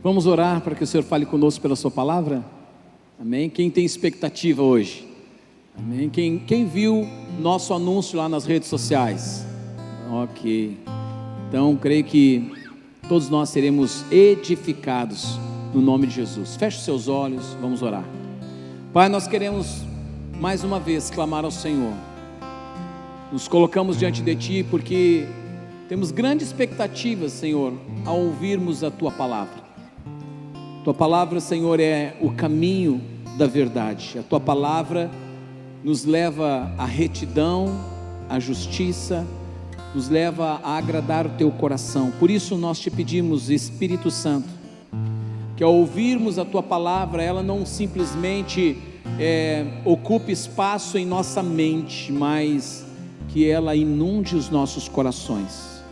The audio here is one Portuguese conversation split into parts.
Vamos orar para que o Senhor fale conosco pela sua palavra? Amém? Quem tem expectativa hoje? Amém? Quem viu nosso anúncio lá nas redes sociais? Ok. Então, creio que todos nós seremos edificados no nome de Jesus. Feche os seus olhos, vamos orar. Pai, nós queremos mais uma vez clamar ao Senhor. Nos colocamos diante de Ti porque temos grandes expectativas, Senhor, ao ouvirmos a Tua palavra. Tua palavra, Senhor, é o caminho da verdade. A Tua palavra nos leva à retidão, à justiça, nos leva a agradar o Teu coração. Por isso nós Te pedimos, Espírito Santo, que ao ouvirmos a Tua palavra, ela não simplesmente ocupe espaço em nossa mente, mas que ela inunde os nossos corações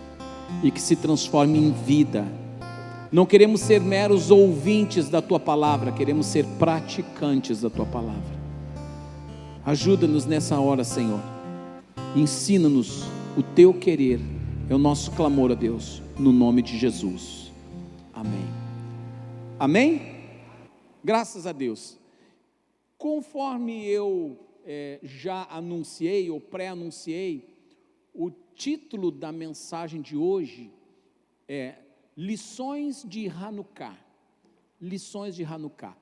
e que se transforme em vida. Não queremos ser meros ouvintes da Tua palavra, queremos ser praticantes da Tua palavra. Ajuda-nos nessa hora, Senhor. Ensina-nos o Teu querer. É o nosso clamor a Deus, no nome de Jesus. Amém. Amém? Graças a Deus. Conforme eu já anunciei ou pré-anunciei, o título da mensagem de hoje é Lições de Hanukkah. Lições de Hanukkah.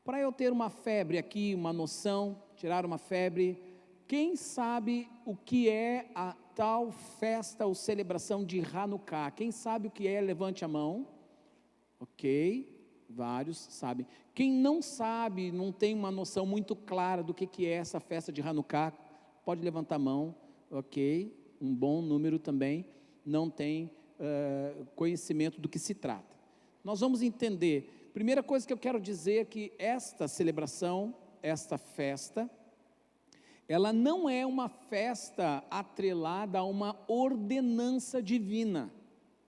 Para eu ter uma febre aqui, uma noção, tirar uma febre, quem sabe o que é a tal festa ou celebração de Hanukkah? Quem sabe o que é? Levante a mão. Ok, vários sabem. Quem não sabe, não tem uma noção muito clara do que é essa festa de Hanukkah, pode levantar a mão. Ok, um bom número também não tem conhecimento do que se trata. Nós vamos entender. Primeira coisa que eu quero dizer é que esta celebração, esta festa, ela não é uma festa atrelada a uma ordenança divina,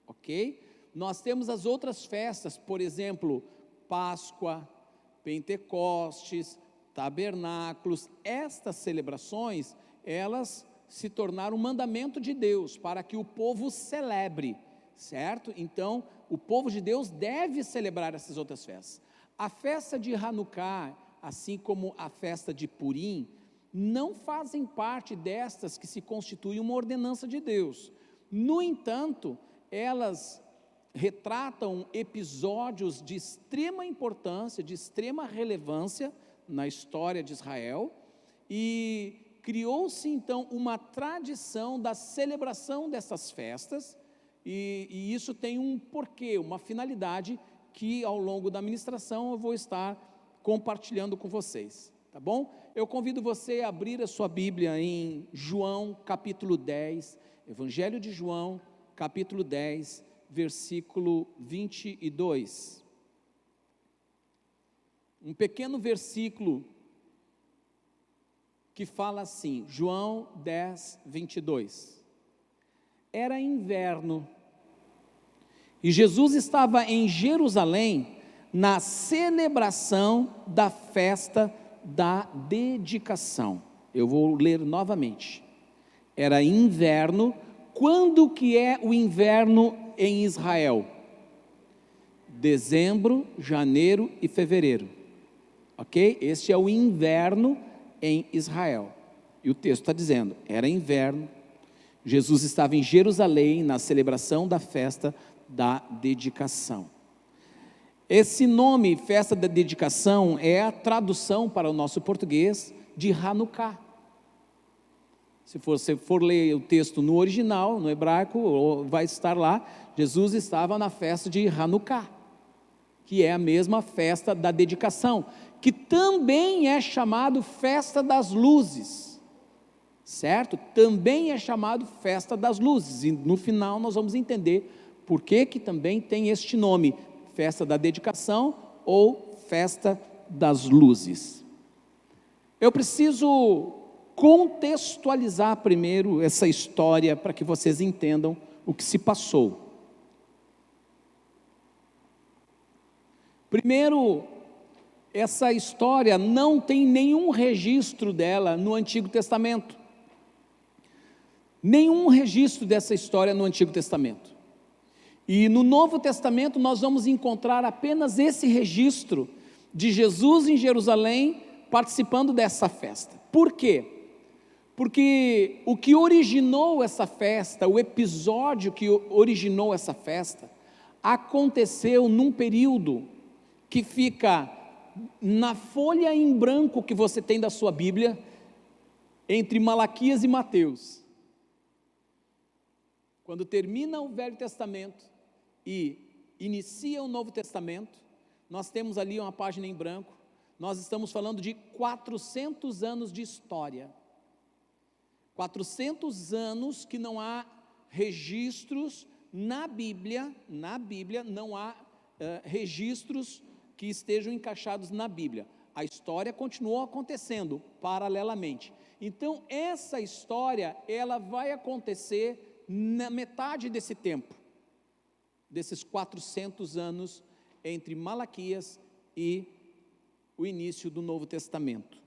ok? Nós temos as outras festas, por exemplo, Páscoa, Pentecostes, Tabernáculos. Estas celebrações, elas se tornaram um mandamento de Deus para que o povo celebre, certo? Então, o povo de Deus deve celebrar essas outras festas. A festa de Hanukkah, assim como a festa de Purim, não fazem parte destas que se constituem uma ordenança de Deus. No entanto, elas retratam episódios de extrema importância, de extrema relevância na história de Israel, e criou-se então uma tradição da celebração dessas festas, e isso tem um porquê, uma finalidade que ao longo da ministração eu vou estar compartilhando com vocês, tá bom? Eu convido você a abrir a sua Bíblia em João capítulo 10, Evangelho de João capítulo 10, versículo 22. Um pequeno versículo que fala assim, João 10, 22. Era inverno e Jesus estava em Jerusalém na celebração da festa da dedicação. Eu vou ler novamente. Era inverno. Quando que é o inverno em Israel? Dezembro, janeiro e fevereiro. Ok? Este é o inverno em Israel. E o texto está dizendo, era inverno, Jesus estava em Jerusalém na celebração da festa da dedicação. Esse nome, festa da dedicação, é a tradução para o nosso português de Hanukkah. Se você for ler o texto no original, no hebraico, vai estar lá, Jesus estava na festa de Hanukkah, que é a mesma festa da dedicação, que também é chamado festa das luzes, certo? Também é chamado festa das luzes, e no final nós vamos entender por que também tem este nome, festa da dedicação ou festa das luzes. Eu preciso contextualizar primeiro essa história para que vocês entendam o que se passou. Primeiro, essa história não tem nenhum registro dela no Antigo Testamento. Nenhum registro dessa história no Antigo Testamento. E no Novo Testamento nós vamos encontrar apenas esse registro de Jesus em Jerusalém participando dessa festa. Por quê? Porque o que originou essa festa, o episódio que originou essa festa, aconteceu num período que fica na folha em branco que você tem da sua Bíblia, entre Malaquias e Mateus. Quando termina o Velho Testamento e inicia o Novo Testamento, nós temos ali uma página em branco. Nós estamos falando de 400 anos de história. 400 anos que não há registros na Bíblia não há registros que estejam encaixados na Bíblia. A história continuou acontecendo paralelamente. Então essa história, ela vai acontecer na metade desse tempo, desses 400 anos entre Malaquias e o início do Novo Testamento.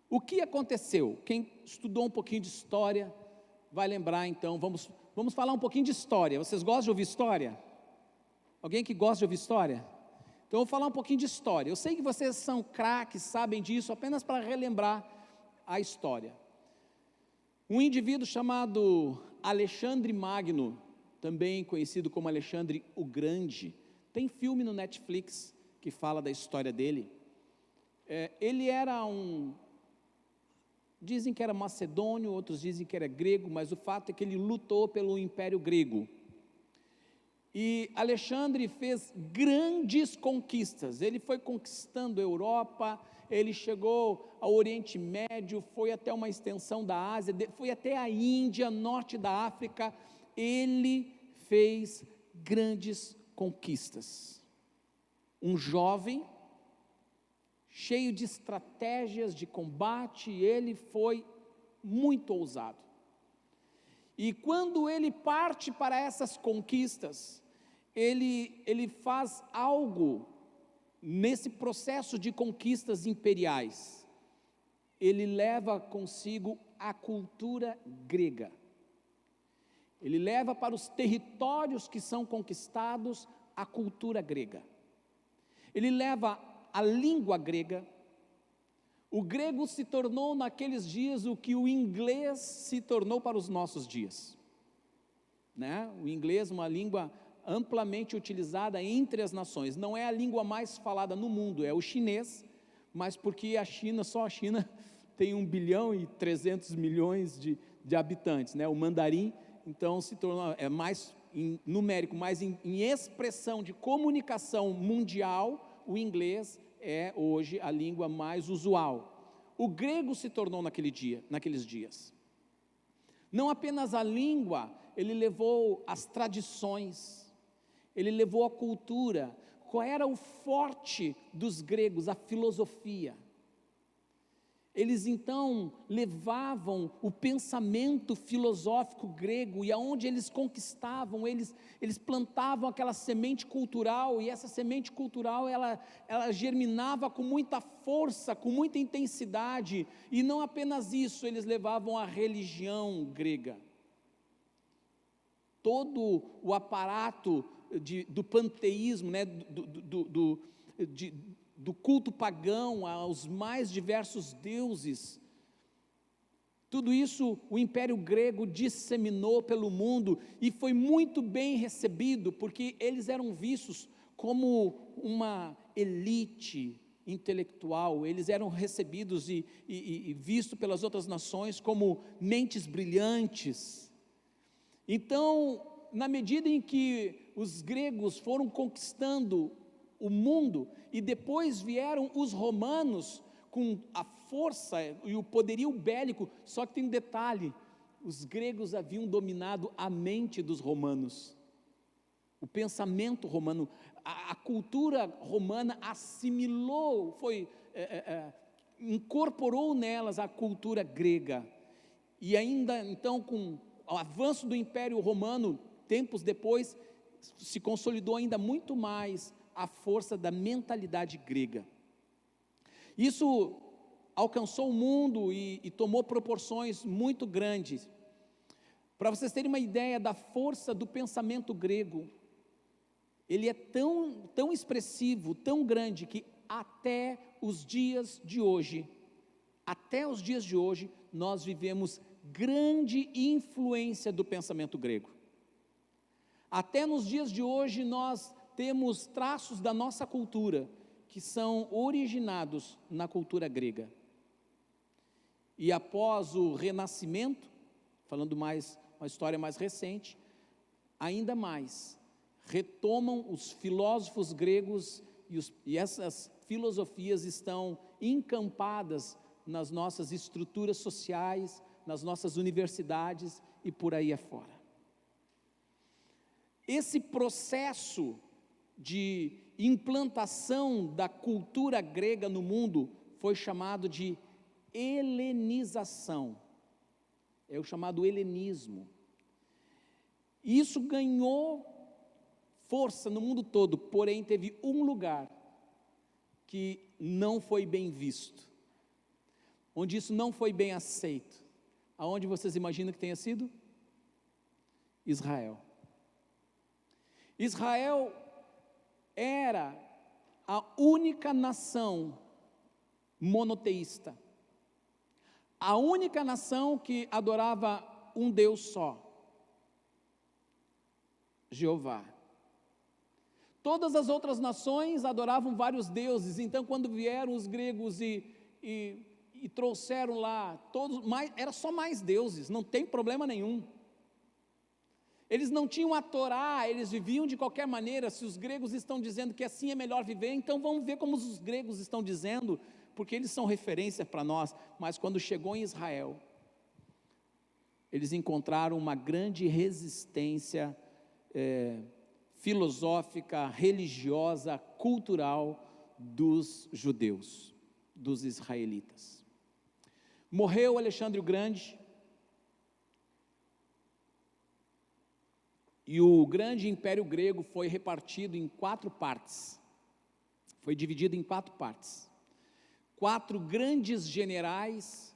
O que aconteceu? Quem estudou um pouquinho de história vai lembrar. Então vamos falar um pouquinho de história. Vocês gostam de ouvir história? Alguém que gosta de ouvir história? Então eu vou falar um pouquinho de história. Eu sei que vocês são craques, sabem disso, apenas para relembrar a história. Um indivíduo chamado Alexandre Magno, também conhecido como Alexandre o Grande, tem filme no Netflix que fala da história dele. Ele era dizem que era macedônio, outros dizem que era grego, mas o fato é que ele lutou pelo Império Grego. E Alexandre fez grandes conquistas. Ele foi conquistando a Europa, ele chegou ao Oriente Médio, foi até uma extensão da Ásia, foi até a Índia, norte da África. Ele fez grandes conquistas. Um jovem, cheio de estratégias de combate, ele foi muito ousado. E quando ele parte para essas conquistas, ele faz algo nesse processo de conquistas imperiais. Ele leva consigo a cultura grega. Ele leva para os territórios que são conquistados a cultura grega. Ele leva a língua grega. O grego se tornou naqueles dias o que o inglês se tornou para os nossos dias, né? O inglês, uma língua amplamente utilizada entre as nações. Não é a língua mais falada no mundo, é o chinês, mas porque só a China tem 1 bilhão e 300 milhões de habitantes, né? O mandarim, então, se tornou mais em numérico, mais em expressão de comunicação mundial. O inglês é hoje a língua mais usual. O grego se tornou naqueles dias. Não apenas a língua, ele levou as tradições, ele levou a cultura. Qual era o forte dos gregos? A filosofia. Eles então levavam o pensamento filosófico grego, e aonde eles conquistavam, eles plantavam aquela semente cultural, e essa semente cultural ela germinava com muita força, com muita intensidade. E não apenas isso, eles levavam a religião grega. Todo o aparato do panteísmo, né, do culto pagão aos mais diversos deuses, tudo isso o Império Grego disseminou pelo mundo, e foi muito bem recebido, porque eles eram vistos como uma elite intelectual. Eles eram recebidos e vistos pelas outras nações como mentes brilhantes. Então, na medida em que os gregos foram conquistando o mundo, e depois vieram os romanos com a força e o poderio bélico, só que tem um detalhe: os gregos haviam dominado a mente dos romanos, o pensamento romano, a cultura romana assimilou, incorporou nelas a cultura grega. E ainda então, com o avanço do Império Romano, tempos depois, se consolidou ainda muito mais a força da mentalidade grega. Isso alcançou o mundo e tomou proporções muito grandes. Para vocês terem uma ideia da força do pensamento grego, ele é tão expressivo, tão grande, que até os dias de hoje, nós vivemos grande influência do pensamento grego. Até nos dias de hoje nós temos traços da nossa cultura que são originados na cultura grega. E após o Renascimento, falando mais, uma história mais recente, ainda mais, retomam os filósofos gregos e essas filosofias estão encampadas nas nossas estruturas sociais, nas nossas universidades e por aí afora. Esse processo de implantação da cultura grega no mundo foi chamado de helenização, é o chamado helenismo. E isso ganhou força no mundo todo, porém teve um lugar que não foi bem visto, onde isso não foi bem aceito. Aonde vocês imaginam que tenha sido? Israel. Israel era a única nação monoteísta, a única nação que adorava um Deus só, Jeová. Todas as outras nações adoravam vários deuses. Então quando vieram os gregos e trouxeram lá, era só mais deuses, não tem problema nenhum. Eles não tinham a Torá, eles viviam de qualquer maneira. Se os gregos estão dizendo que assim é melhor viver, então vamos ver como os gregos estão dizendo, porque eles são referência para nós. Mas quando chegou em Israel, eles encontraram uma grande resistência filosófica, religiosa, cultural dos judeus, dos israelitas. Morreu Alexandre o Grande, e o grande império grego foi repartido em 4 partes, foi dividido em 4 partes. 4 grandes generais,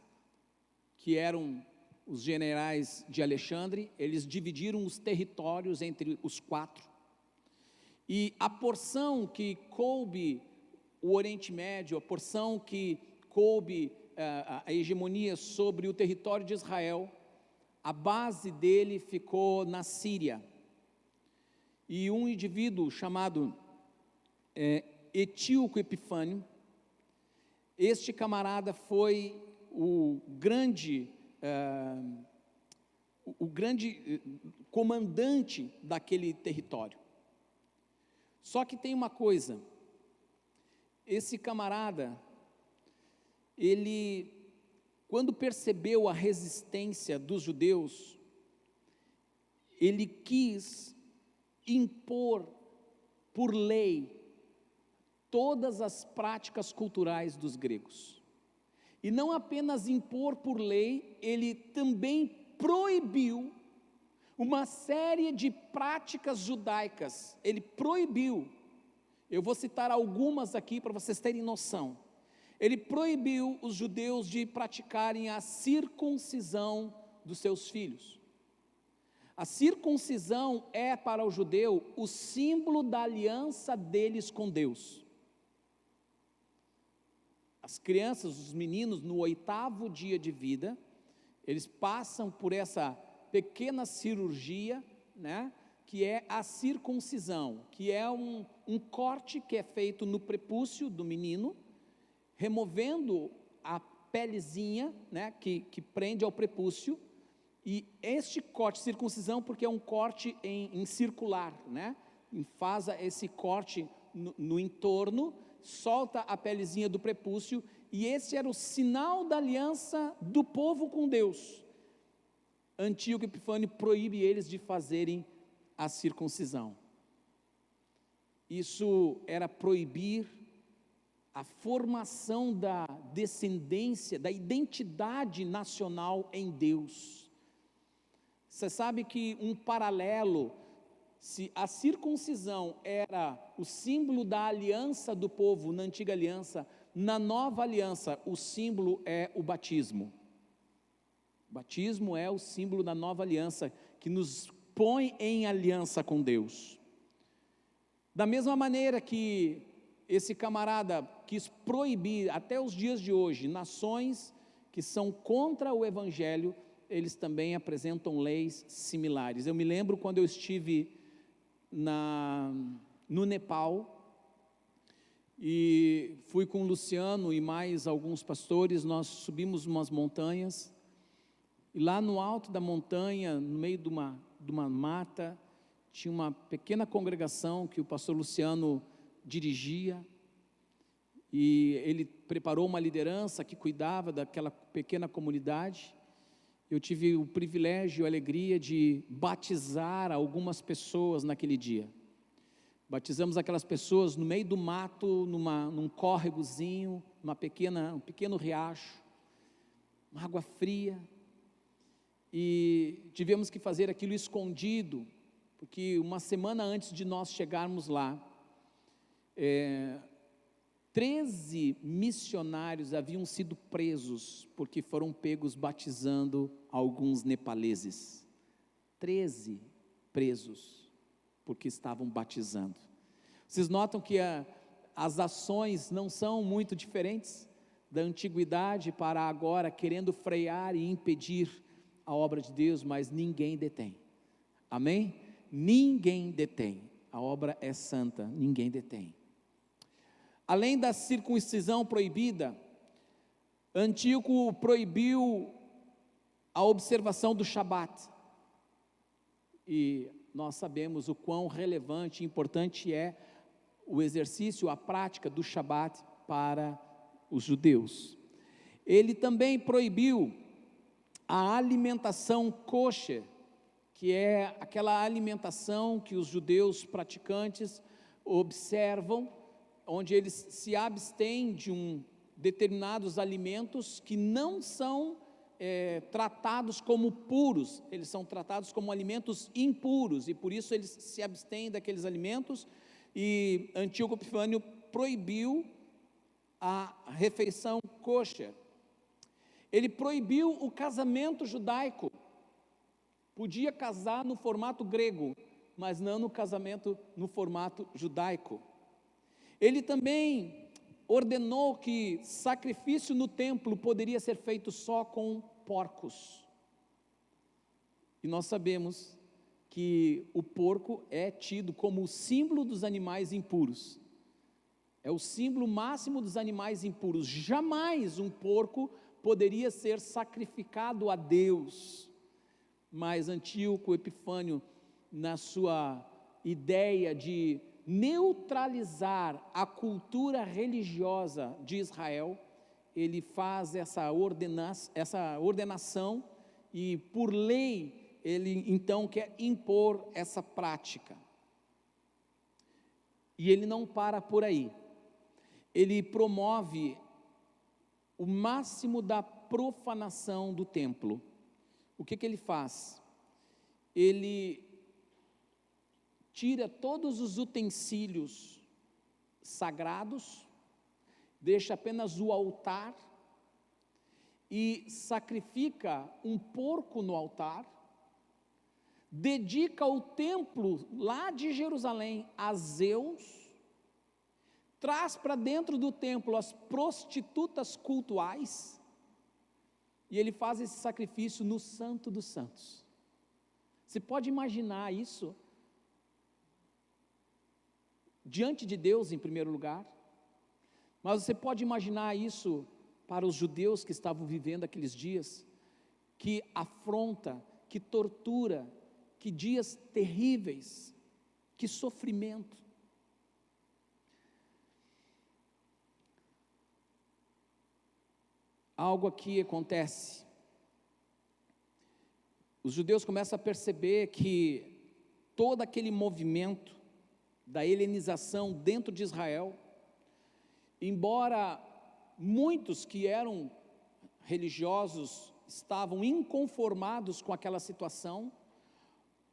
que eram os generais de Alexandre, eles dividiram os territórios entre os 4, e a porção que coube o Oriente Médio, a porção que coube a hegemonia sobre o território de Israel, a base dele ficou na Síria. E um indivíduo chamado Etíoco Epifânio, este camarada foi o grande comandante daquele território. Só que tem uma coisa, esse camarada, ele, quando percebeu a resistência dos judeus, ele quis impor por lei todas as práticas culturais dos gregos. E não apenas impor por lei, ele também proibiu uma série de práticas judaicas. Ele proibiu, eu vou citar algumas aqui para vocês terem noção. Ele proibiu os judeus de praticarem a circuncisão dos seus filhos. A circuncisão é para o judeu o símbolo da aliança deles com Deus. As crianças, os meninos, no 8º dia de vida, eles passam por essa pequena cirurgia, né, que é a circuncisão, que é um corte que é feito no prepúcio do menino, removendo a pelezinha, né, que prende ao prepúcio. E este corte, circuncisão, porque é um corte em circular, né? Faz esse corte no entorno, solta a pelezinha do prepúcio, e esse era o sinal da aliança do povo com Deus. Antíoco Epifânio proíbe eles de fazerem a circuncisão. Isso era proibir a formação da descendência, da identidade nacional em Deus. Você sabe que um paralelo, se a circuncisão era o símbolo da aliança do povo na antiga aliança, na nova aliança o símbolo é o batismo. Batismo é o símbolo da nova aliança, que nos põe em aliança com Deus. Da mesma maneira que esse camarada quis proibir, até os dias de hoje, nações que são contra o Evangelho, eles também apresentam leis similares. Eu me lembro quando eu estive no Nepal, e fui com o Luciano e mais alguns pastores. Nós subimos umas montanhas, e lá no alto da montanha, no meio de uma mata, tinha uma pequena congregação que o pastor Luciano dirigia, e ele preparou uma liderança que cuidava daquela pequena comunidade. Eu tive o privilégio e a alegria de batizar algumas pessoas naquele dia. Batizamos aquelas pessoas no meio do mato, num córregozinho, um pequeno riacho, uma água fria, e tivemos que fazer aquilo escondido, porque uma semana antes de nós chegarmos lá, 13 missionários haviam sido presos, porque foram pegos batizando alguns nepaleses. 13 presos, porque estavam batizando. Vocês notam que as ações não são muito diferentes, da antiguidade para agora, querendo frear e impedir a obra de Deus, mas ninguém detém. Amém? Ninguém detém. A obra é santa, ninguém detém. Além da circuncisão proibida, Antíoco proibiu a observação do Shabat. E nós sabemos o quão relevante e importante é o exercício, a prática do Shabat para os judeus. Ele também proibiu a alimentação kosher, que é aquela alimentação que os judeus praticantes observam, onde eles se abstêm de determinados alimentos que não são tratados como puros, eles são tratados como alimentos impuros, e por isso eles se abstêm daqueles alimentos. E Antíoco Epifânio proibiu a refeição kosher. Ele proibiu o casamento judaico. Podia casar no formato grego, mas não no casamento no formato judaico. Ele também ordenou que sacrifício no templo poderia ser feito só com porcos. E nós sabemos que o porco é tido como o símbolo dos animais impuros. É o símbolo máximo dos animais impuros. Jamais um porco poderia ser sacrificado a Deus. Mas Antíoco Epifânio, na sua ideia de neutralizar a cultura religiosa de Israel, ele faz essa ordenação, e por lei ele então quer impor essa prática. E ele não para por aí, ele promove o máximo da profanação do templo. O que ele faz? Ele tira todos os utensílios sagrados, deixa apenas o altar, e sacrifica um porco no altar, dedica o templo lá de Jerusalém a Zeus, traz para dentro do templo as prostitutas cultuais, e ele faz esse sacrifício no Santo dos Santos. Você pode imaginar isso? Diante de Deus em primeiro lugar, mas você pode imaginar isso para os judeus que estavam vivendo aqueles dias? Que afronta, que tortura, que dias terríveis, que sofrimento. Algo aqui acontece. Os judeus começam a perceber que todo aquele movimento da helenização dentro de Israel, embora muitos que eram religiosos estavam inconformados com aquela situação,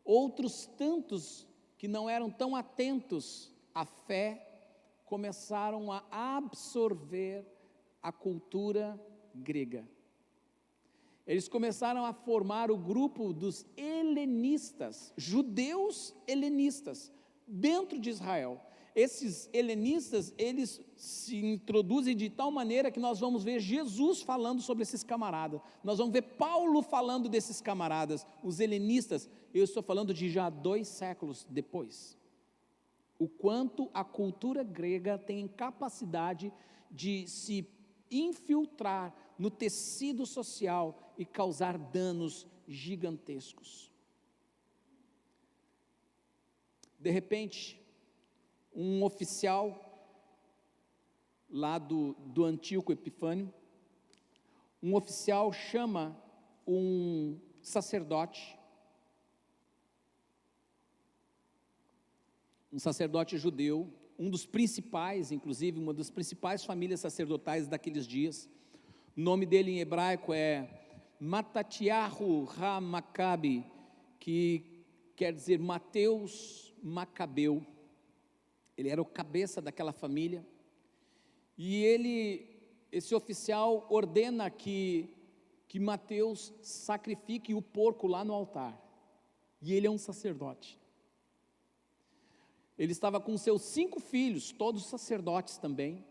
outros tantos que não eram tão atentos à fé, começaram a absorver a cultura grega. Eles começaram a formar o grupo dos helenistas, judeus helenistas, dentro de Israel. Esses helenistas, eles se introduzem de tal maneira que nós vamos ver Jesus falando sobre esses camaradas, nós vamos ver Paulo falando desses camaradas, os helenistas. Eu estou falando de já 2 séculos depois. O quanto a cultura grega tem capacidade de se infiltrar no tecido social e causar danos gigantescos. De repente, um oficial lá do Antíoco Epifânio, um oficial chama um sacerdote judeu, um dos principais, inclusive uma das principais famílias sacerdotais daqueles dias. O nome dele em hebraico é Matatyahu ha-Maccabi, que quer dizer Mateus Macabeu. Ele era o cabeça daquela família, e esse oficial ordena que Mateus sacrifique o porco lá no altar, e ele é um sacerdote. Ele estava com seus 5 filhos, todos sacerdotes também.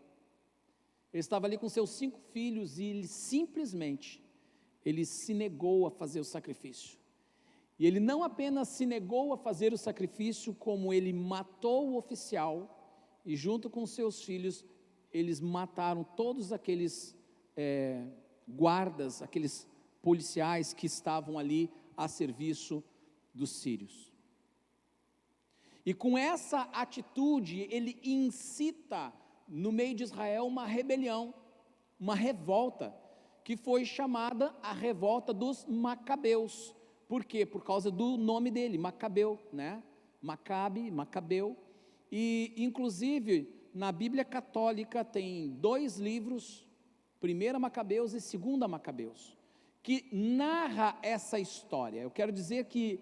Ele estava ali com seus 5 filhos, e ele simplesmente se negou a fazer o sacrifício. E ele não apenas se negou a fazer o sacrifício, como ele matou o oficial, e junto com seus filhos, eles mataram todos aqueles guardas, aqueles policiais que estavam ali a serviço dos sírios. E com essa atitude, ele incita no meio de Israel uma rebelião, uma revolta, que foi chamada a revolta dos Macabeus. Por quê? Por causa do nome dele, Macabeu, né? Macabe, Macabeu. E inclusive na Bíblia Católica tem 2 livros, 1 Macabeus e 2 Macabeus, que narra essa história. Eu quero dizer que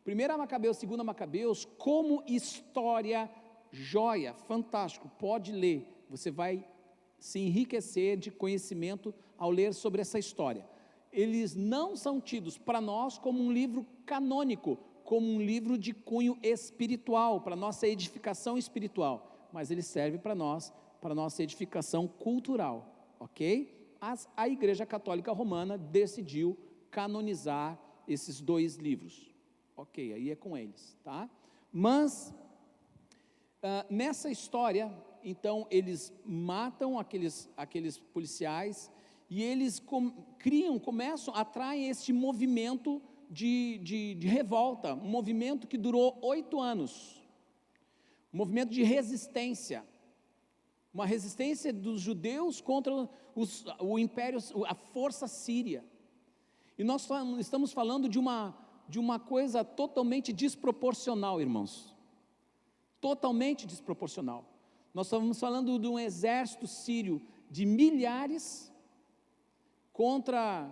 1 Macabeus, 2 Macabeus, como história, joia, fantástico, pode ler, você vai se enriquecer de conhecimento ao ler sobre essa história. Eles não são tidos para nós como um livro canônico, como um livro de cunho espiritual, para nossa edificação espiritual, mas ele serve para nós, para nossa edificação cultural, ok? A Igreja Católica Romana decidiu canonizar esses 2 livros, ok, aí é com eles, tá? Mas, nessa história, então, eles matam aqueles policiais, e eles atraem este movimento de revolta, um movimento que durou 8 anos, um movimento de resistência, uma resistência dos judeus contra o império, a força síria. E nós estamos falando de uma coisa totalmente desproporcional, irmãos, totalmente desproporcional. Nós estamos falando de um exército sírio de milhares contra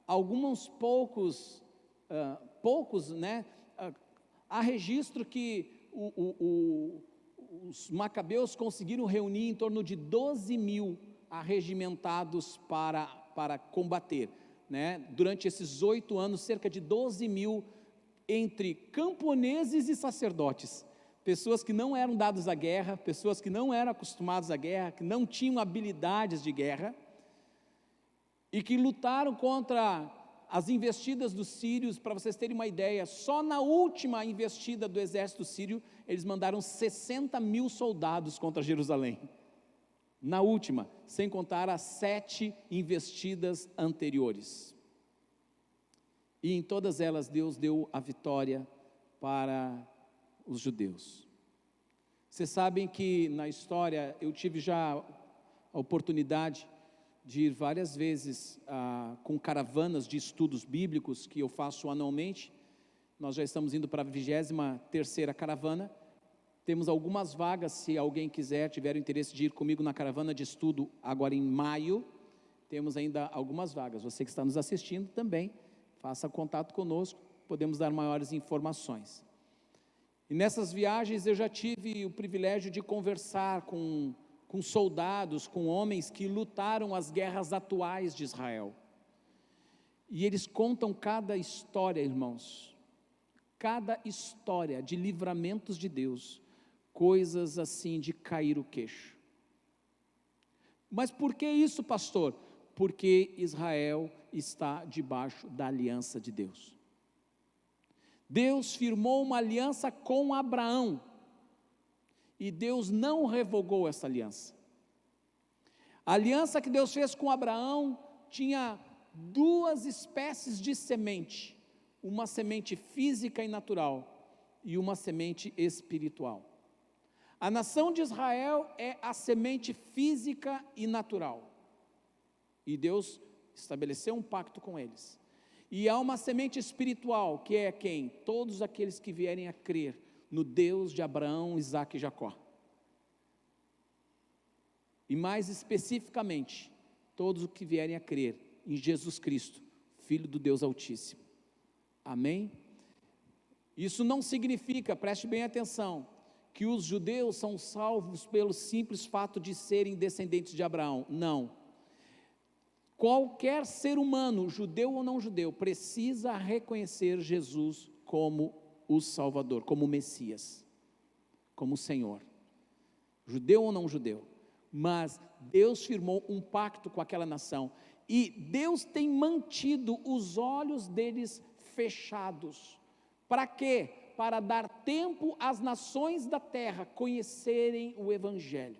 alguns poucos, né? Há registro que os macabeus conseguiram reunir em torno de 12.000 arregimentados para combater, né? Durante esses 8 anos, cerca de 12.000 entre camponeses e sacerdotes, pessoas que não eram dados à guerra, pessoas que não eram acostumadas à guerra, que não tinham habilidades de guerra, e que lutaram contra as investidas dos sírios. Para vocês terem uma ideia, só na última investida do exército sírio, eles mandaram 60.000 soldados contra Jerusalém, na última, sem contar as 7 investidas anteriores, e em todas elas Deus deu a vitória para os judeus. Vocês sabem que na história, eu tive já a oportunidade de ir várias vezes com caravanas de estudos bíblicos que eu faço anualmente. Nós já estamos indo para a 23ª caravana. Temos algumas vagas, se alguém tiver o interesse de ir comigo na caravana de estudo agora em maio, temos ainda algumas vagas. Você que está nos assistindo também, faça contato conosco, podemos dar maiores informações. E nessas viagens eu já tive o privilégio de conversar com soldados, com homens que lutaram as guerras atuais de Israel. E eles contam cada história, irmãos, cada história de livramentos de Deus, coisas assim de cair o queixo. Mas por que isso, pastor? Porque Israel está debaixo da aliança de Deus. Deus firmou uma aliança com Abraão, e Deus não revogou essa aliança. A aliança que Deus fez com Abraão tinha duas espécies de semente, uma semente física e natural, e uma semente espiritual. A nação de Israel é a semente física e natural, e Deus estabeleceu um pacto com eles. E há uma semente espiritual, que é quem? Todos aqueles que vierem a crer no Deus de Abraão, Isaque e Jacó. E mais especificamente, todos os que vierem a crer em Jesus Cristo, Filho do Deus Altíssimo. Amém? Isso não significa, preste bem atenção, que os judeus são salvos pelo simples fato de serem descendentes de Abraão. Não. Qualquer ser humano, judeu ou não judeu, precisa reconhecer Jesus como o Salvador, como o Messias, como o Senhor, judeu ou não judeu. Mas Deus firmou um pacto com aquela nação, e Deus tem mantido os olhos deles fechados. Para quê? Para dar tempo às nações da terra conhecerem o Evangelho,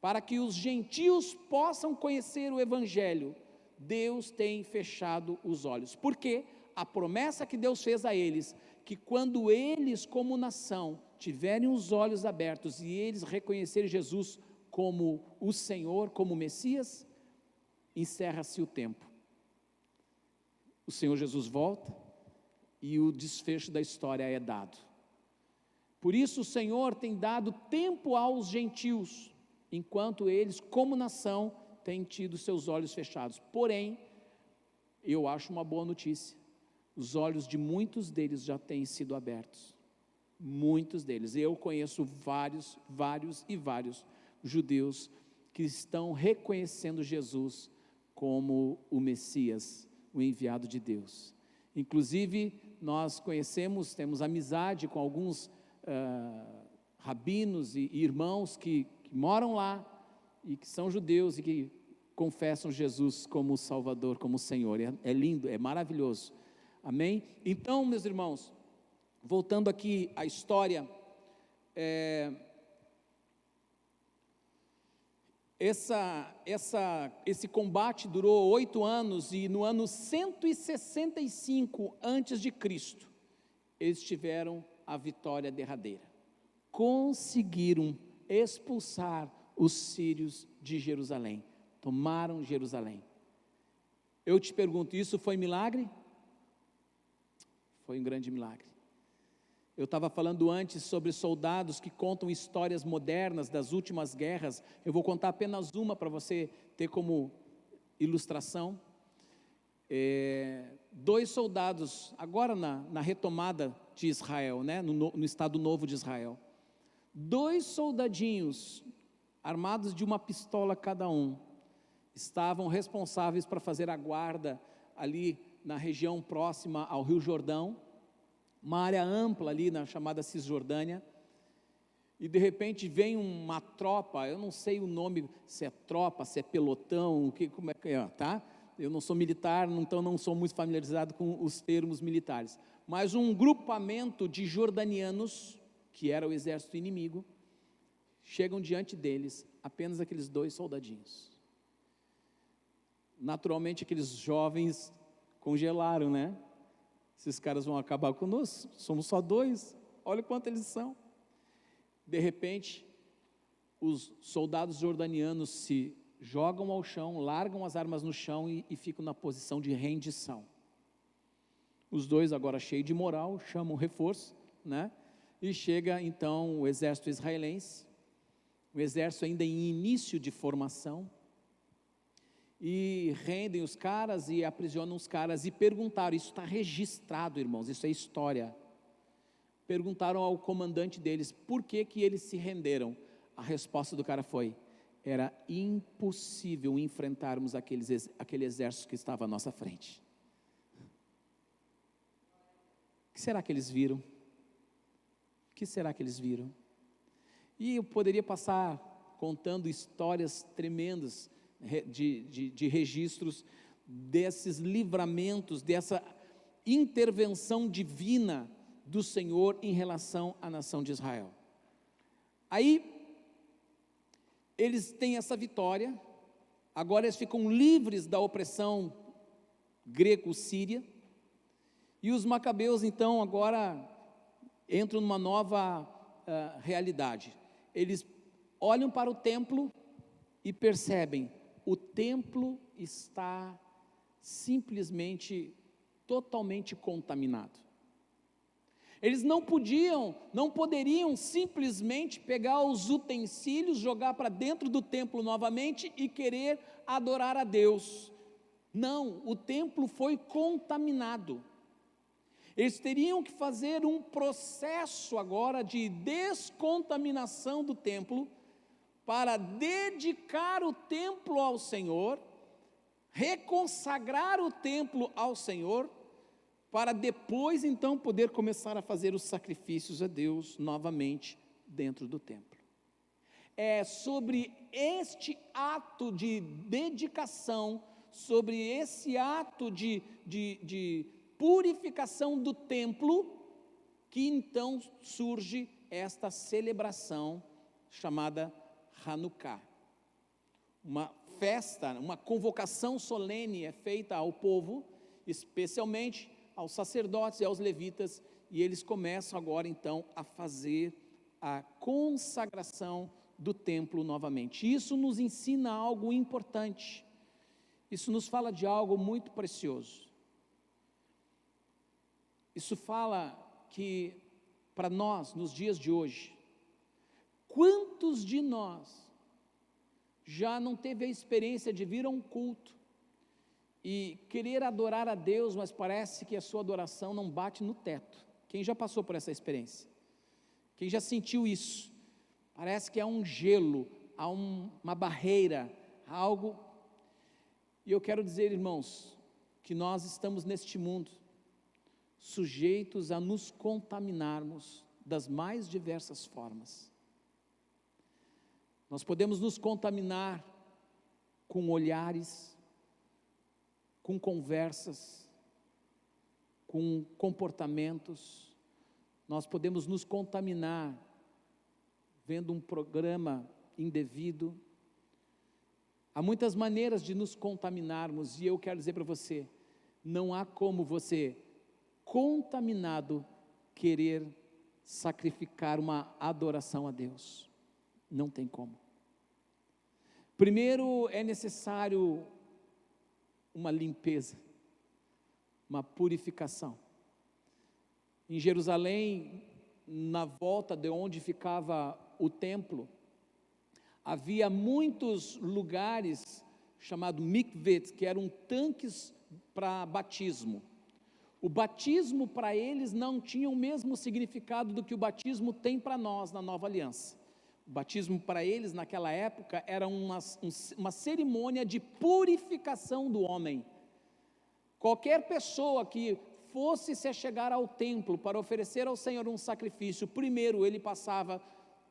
para que os gentios possam conhecer o Evangelho. Deus tem fechado os olhos, porque a promessa que Deus fez a eles, que quando eles como nação tiverem os olhos abertos e eles reconhecerem Jesus como o Senhor, como o Messias, encerra-se o tempo. O Senhor Jesus volta e o desfecho da história é dado. Por isso o Senhor tem dado tempo aos gentios, enquanto eles, como nação, têm tido seus olhos fechados. Porém, eu acho uma boa notícia: os olhos de muitos deles já têm sido abertos. Muitos deles. Eu conheço vários judeus que estão reconhecendo Jesus como o Messias, o enviado de Deus. Inclusive, nós conhecemos, temos amizade com alguns rabinos e irmãos que moram lá e que são judeus e que confessam Jesus como Salvador, como Senhor. É lindo, é maravilhoso. Amém? Então, meus irmãos, voltando aqui à história, esse combate durou 8 anos, e no ano 165 antes de Cristo, eles tiveram a vitória derradeira. Conseguiram expulsar os sírios de Jerusalém, tomaram Jerusalém. Eu te pergunto, isso foi milagre? Foi um grande milagre. Eu estava falando antes sobre soldados que contam histórias modernas das últimas guerras. Eu vou contar apenas uma para você ter como ilustração. 2 soldados, agora na retomada de Israel, né, no Estado Novo de Israel, 2 soldadinhos, armados de uma pistola cada um, estavam responsáveis para fazer a guarda ali na região próxima ao Rio Jordão, uma área ampla ali na chamada Cisjordânia, e de repente vem uma tropa, eu não sei o nome, se é tropa, se é pelotão, como é que é, tá? Eu não sou militar, então não sou muito familiarizado com os termos militares, mas um grupamento de jordanianos, que era o exército inimigo, chegam diante deles, apenas aqueles 2 soldadinhos. Naturalmente aqueles jovens congelaram, né? Esses caras vão acabar conosco, somos só 2, olha quanto eles são. De repente, os soldados jordanianos se jogam ao chão, largam as armas no chão e ficam na posição de rendição. Os 2, agora cheios de moral, chamam reforço, né? E chega então o exército israelense, o exército ainda em início de formação, e rendem os caras e aprisionam os caras, e perguntaram, isso está registrado, irmãos, isso é história, perguntaram ao comandante deles, por que eles se renderam? A resposta do cara foi, era impossível enfrentarmos aquele exército que estava à nossa frente. que será que eles viram? O que será que eles viram? E eu poderia passar contando histórias tremendas de registros desses livramentos, dessa intervenção divina do Senhor em relação à nação de Israel. Aí, eles têm essa vitória, agora eles ficam livres da opressão greco-síria, e os macabeus então agora entram numa nova realidade. Eles olham para o templo e percebem, o templo está simplesmente, totalmente contaminado. Eles não poderiam simplesmente pegar os utensílios, jogar para dentro do templo novamente e querer adorar a Deus. Não, o templo foi contaminado. Eles teriam que fazer um processo agora de descontaminação do templo, para dedicar o templo ao Senhor, reconsagrar o templo ao Senhor, para depois então poder começar a fazer os sacrifícios a Deus novamente dentro do templo. É sobre este ato de dedicação, sobre esse ato de purificação do templo, que então surge esta celebração chamada Hanukkah. Uma festa, uma convocação solene é feita ao povo, especialmente aos sacerdotes e aos levitas, e eles começam agora então a fazer a consagração do templo novamente. Isso nos ensina algo importante, isso nos fala de algo muito precioso. Isso fala que para nós, nos dias de hoje, quantos de nós já não teve a experiência de vir a um culto e querer adorar a Deus, mas parece que a sua adoração não bate no teto? Quem já passou por essa experiência? Quem já sentiu isso? Parece que há um gelo, há uma barreira, há algo. E eu quero dizer, irmãos, que nós estamos neste mundo sujeitos a nos contaminarmos das mais diversas formas. Nós podemos nos contaminar com olhares, com conversas, com comportamentos. Nós podemos nos contaminar vendo um programa indevido. Há muitas maneiras de nos contaminarmos, e eu quero dizer para você, não há como você, contaminado, querer sacrificar uma adoração a Deus. Não tem como. Primeiro é necessário uma limpeza, uma purificação. Em Jerusalém, na volta de onde ficava o templo, havia muitos lugares chamados mikvet, que eram tanques para batismo. O batismo para eles não tinha o mesmo significado do que o batismo tem para nós na Nova Aliança. O batismo para eles naquela época era uma cerimônia de purificação do homem. Qualquer pessoa que fosse se chegar ao templo para oferecer ao Senhor um sacrifício, primeiro ele passava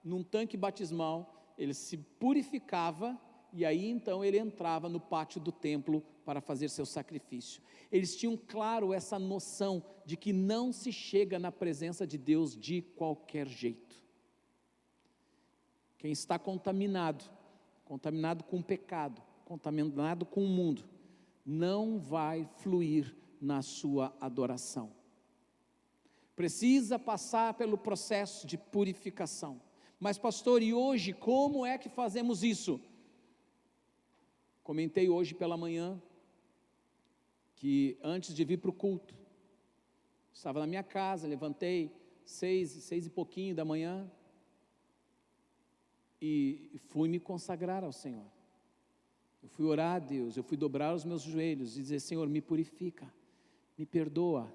num tanque batismal, ele se purificava, e aí então ele entrava no pátio do templo para fazer seu sacrifício. Eles tinham claro essa noção de que não se chega na presença de Deus de qualquer jeito. Quem está contaminado com o pecado, contaminado com o mundo, não vai fluir na sua adoração. Precisa passar pelo processo de purificação. Mas pastor, e hoje como é que fazemos isso? Comentei hoje pela manhã, que antes de vir para o culto, estava na minha casa, levantei 6 e pouquinho da manhã, e fui me consagrar ao Senhor. Eu fui orar a Deus, eu fui dobrar os meus joelhos e dizer: Senhor, me purifica, me perdoa,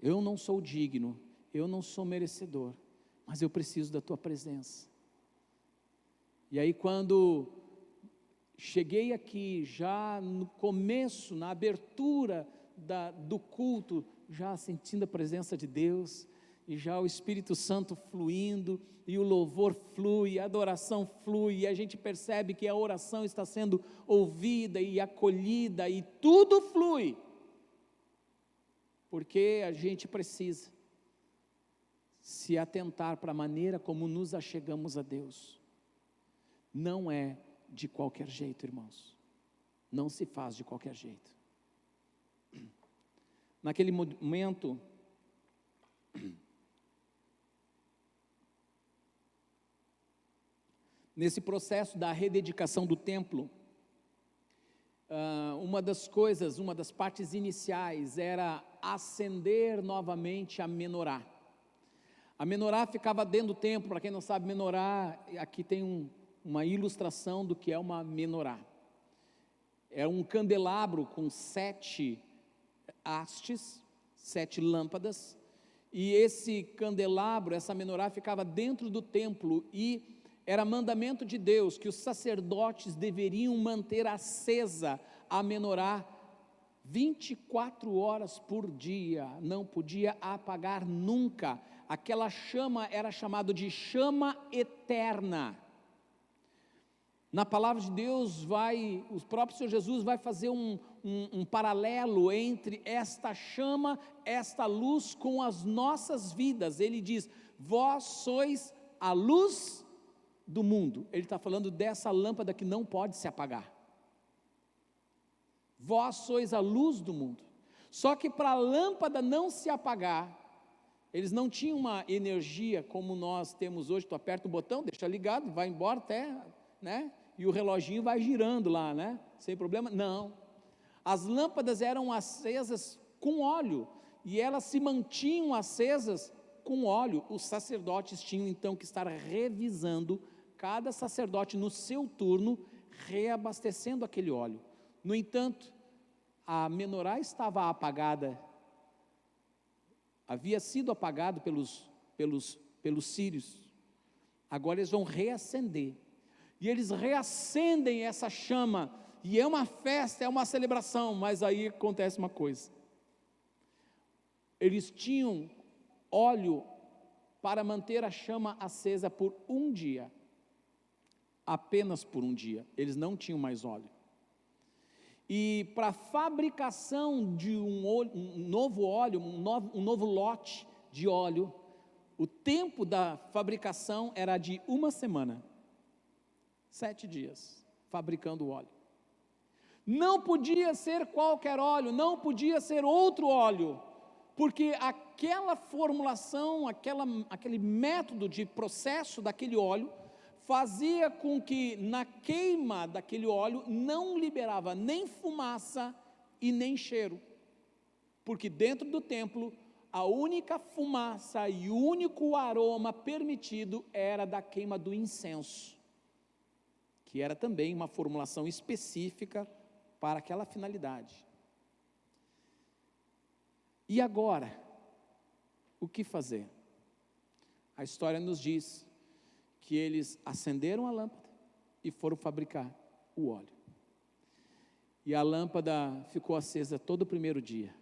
eu não sou digno, eu não sou merecedor, mas eu preciso da tua presença. E aí quando cheguei aqui, já no começo, na abertura do culto, já sentindo a presença de Deus, e já o Espírito Santo fluindo, e o louvor flui, a adoração flui, e a gente percebe que a oração está sendo ouvida e acolhida, e tudo flui, porque a gente precisa se atentar para a maneira como nos achegamos a Deus. Não é de qualquer jeito, irmãos, não se faz de qualquer jeito. Naquele momento, nesse processo da rededicação do templo, uma das partes iniciais era acender novamente a menorá. A menorá ficava dentro do templo. Para quem não sabe, menorá, aqui tem uma ilustração do que é uma menorá. É um candelabro com 7 hastes, 7 lâmpadas, e esse candelabro, essa menorá ficava dentro do templo, e era mandamento de Deus que os sacerdotes deveriam manter acesa a menorá 24 horas por dia, não podia apagar nunca. Aquela chama era chamada de chama eterna. Na palavra de Deus o próprio Senhor Jesus vai fazer um paralelo entre esta chama, esta luz com as nossas vidas. Ele diz: vós sois a luz do mundo. Ele está falando dessa lâmpada que não pode se apagar. Vós sois a luz do mundo. Só que para a lâmpada não se apagar, eles não tinham uma energia como nós temos hoje. Tu aperta o botão, deixa ligado, vai embora até, né? E o reloginho vai girando lá, né? Sem problema. Não. As lâmpadas eram acesas com óleo, e elas se mantinham acesas com óleo. Os sacerdotes tinham então que estar revisando, cada sacerdote no seu turno, reabastecendo aquele óleo. No entanto, a menorá estava apagada, havia sido apagado pelos sírios. Agora eles vão reacender, e eles reacendem essa chama, e é uma festa, é uma celebração. Mas aí acontece uma coisa: eles tinham óleo para manter a chama acesa por um dia, apenas por um dia. Eles não tinham mais óleo, e para a fabricação de um novo óleo, um novo lote de óleo, o tempo da fabricação era de 1 semana, 7 dias, fabricando o óleo. Não podia ser qualquer óleo, não podia ser outro óleo, porque aquela formulação, aquele método de processo daquele óleo, fazia com que na queima daquele óleo não liberava nem fumaça e nem cheiro, porque dentro do templo a única fumaça e o único aroma permitido era da queima do incenso, que era também uma formulação específica para aquela finalidade. E agora, o que fazer? A história nos diz que eles acenderam a lâmpada e foram fabricar o óleo. E a lâmpada ficou acesa todo o primeiro dia,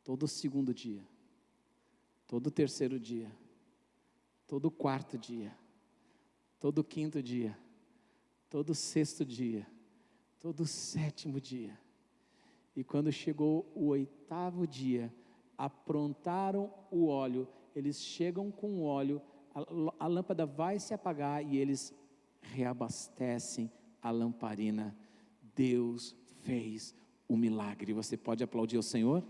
todo o segundo dia, todo o terceiro dia, todo o quarto dia, todo o quinto dia, todo o sexto dia, todo o sétimo dia. E quando chegou o 8º dia, aprontaram o óleo. Eles chegam com o óleo, a lâmpada vai se apagar e eles reabastecem a lamparina. Deus fez o milagre. Você pode aplaudir o Senhor?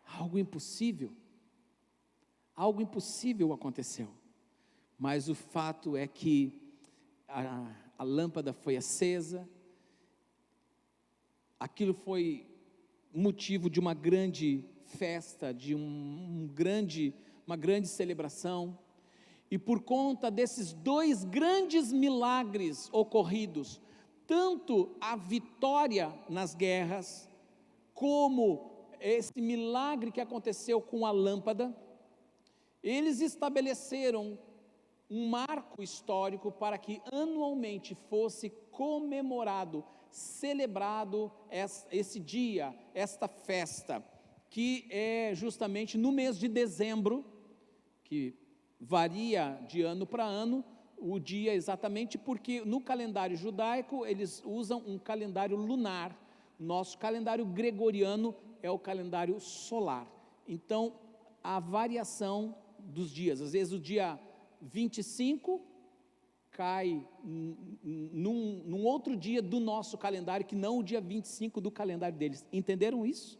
Algo impossível aconteceu, mas o fato é que a lâmpada foi acesa. Aquilo foi motivo de uma grande festa, de uma grande celebração, e por conta desses 2 grandes milagres ocorridos, tanto a vitória nas guerras, como esse milagre que aconteceu com a lâmpada, eles estabeleceram um marco histórico para que anualmente fosse comemorado, celebrado esse dia, esta festa, que é justamente no mês de dezembro, que varia de ano para ano, o dia exatamente, porque no calendário judaico eles usam um calendário lunar, nosso calendário gregoriano é o calendário solar. Então, a variação dos dias, às vezes o dia 25 cai num outro dia do nosso calendário, que não o dia 25 do calendário deles. Entenderam isso?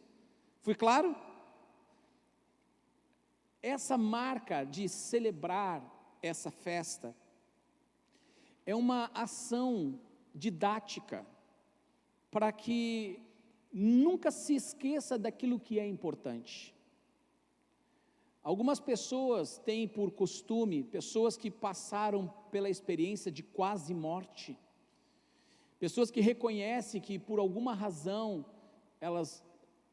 Foi claro? Essa marca de celebrar essa festa é uma ação didática para que nunca se esqueça daquilo que é importante. Algumas pessoas têm por costume, pessoas que passaram pela experiência de quase morte, pessoas que reconhecem que por alguma razão elas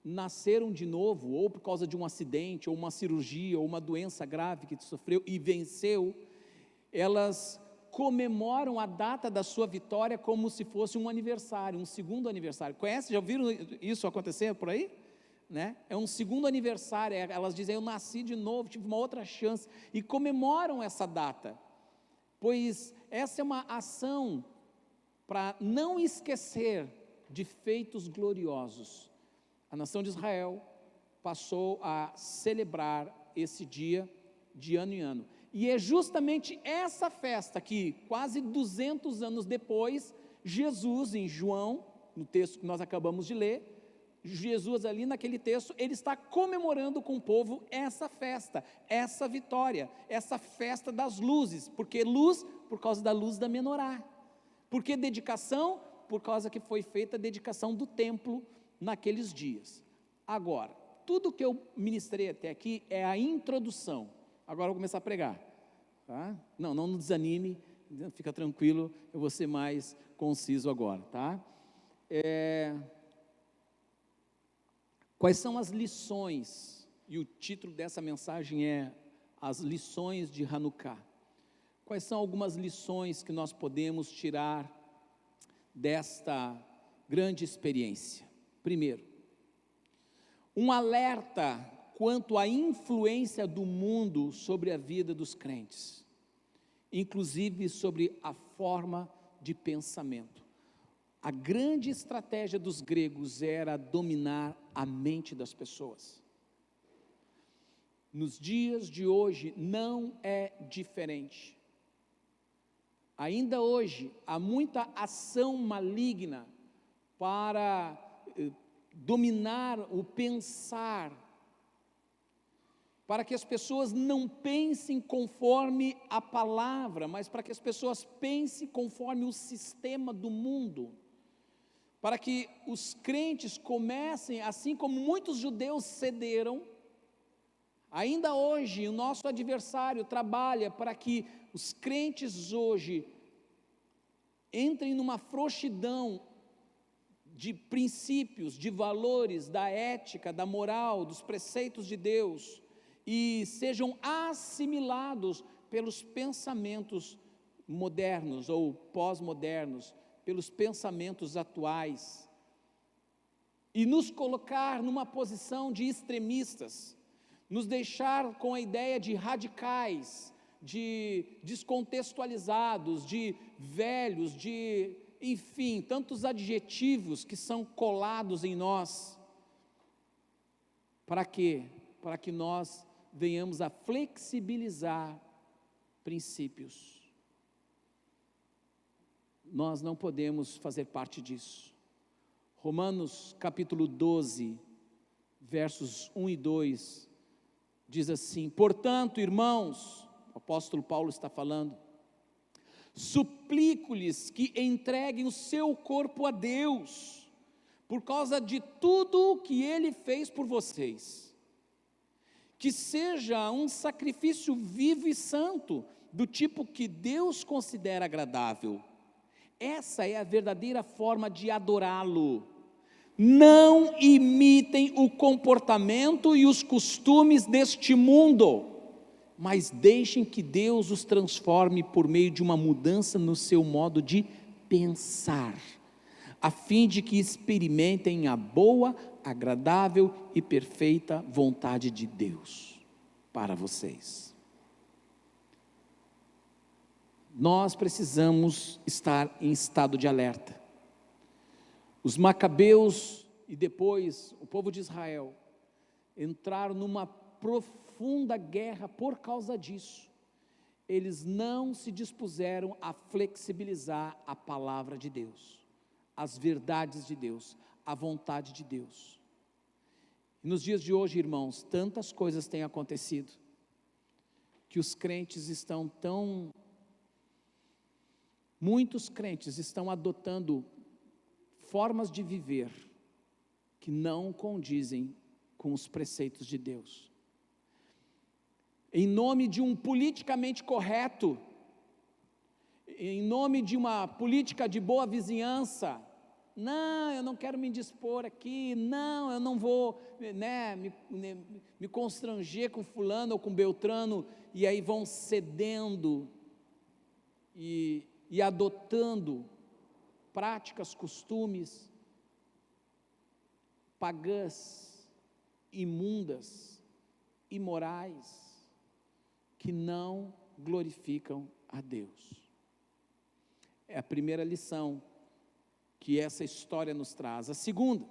nasceram de novo, ou por causa de um acidente, ou uma cirurgia, ou uma doença grave que sofreu e venceu, elas comemoram a data da sua vitória como se fosse um aniversário, um segundo aniversário. Conhece? Já ouviram isso acontecer por aí? Né? É um segundo aniversário, elas dizem, eu nasci de novo, tive uma outra chance, e comemoram essa data, pois essa é uma ação para não esquecer de feitos gloriosos. A nação de Israel passou a celebrar esse dia de ano em ano, e é justamente essa festa que, quase 200 anos depois, Jesus, em João, no texto que nós acabamos de ler, Jesus ali naquele texto, ele está comemorando com o povo essa festa, essa vitória, essa festa das luzes. Porque luz? Por causa da luz da menorá. Porque dedicação? Por causa que foi feita a dedicação do templo naqueles dias. Agora, tudo que eu ministrei até aqui é a introdução. Agora eu vou começar a pregar, tá? Não desanime, fica tranquilo, eu vou ser mais conciso agora, tá? Quais são as lições? E o título dessa mensagem é As Lições de Hanukkah. Quais são algumas lições que nós podemos tirar desta grande experiência? Primeiro, um alerta quanto à influência do mundo sobre a vida dos crentes, inclusive sobre a forma de pensamento. A grande estratégia dos gregos era dominar a mente das pessoas. Nos dias de hoje não é diferente. Ainda hoje há muita ação maligna para dominar o pensar, para que as pessoas não pensem conforme a palavra, mas para que as pessoas pensem conforme o sistema do mundo. Para que os crentes comecem, assim como muitos judeus cederam, ainda hoje o nosso adversário trabalha para que os crentes hoje entrem numa frouxidão de princípios, de valores, da ética, da moral, dos preceitos de Deus, e sejam assimilados pelos pensamentos modernos ou pós-modernos, pelos pensamentos atuais, e nos colocar numa posição de extremistas, nos deixar com a ideia de radicais, de descontextualizados, de velhos, de, enfim, tantos adjetivos que são colados em nós. Para quê? Para que nós venhamos a flexibilizar princípios. Nós não podemos fazer parte disso. Romanos capítulo 12, versos 1 e 2, diz assim: portanto, irmãos, o apóstolo Paulo está falando, suplico-lhes que entreguem o seu corpo a Deus, por causa de tudo o que Ele fez por vocês, que seja um sacrifício vivo e santo, do tipo que Deus considera agradável. Essa é a verdadeira forma de adorá-lo. Não imitem o comportamento e os costumes deste mundo. mas deixem que Deus os transforme por meio de uma mudança no seu modo de pensar, a fim de que experimentem a boa, agradável e perfeita vontade de Deus para vocês. Nós precisamos estar em estado de alerta. Os macabeus e depois o povo de Israel entraram numa profunda guerra por causa disso. Eles não se dispuseram a flexibilizar a palavra de Deus, as verdades de Deus, a vontade de Deus. E nos dias de hoje, irmãos, tantas coisas têm acontecido, que muitos crentes estão adotando formas de viver que não condizem com os preceitos de Deus. Em nome de um politicamente correto, em nome de uma política de boa vizinhança, não, eu não quero me indispor aqui, não, eu não vou me constranger com fulano ou com Beltrano, e aí vão cedendo e adotando práticas, costumes pagãs, imundas, imorais, que não glorificam a Deus. É a primeira lição que essa história nos traz. A segunda,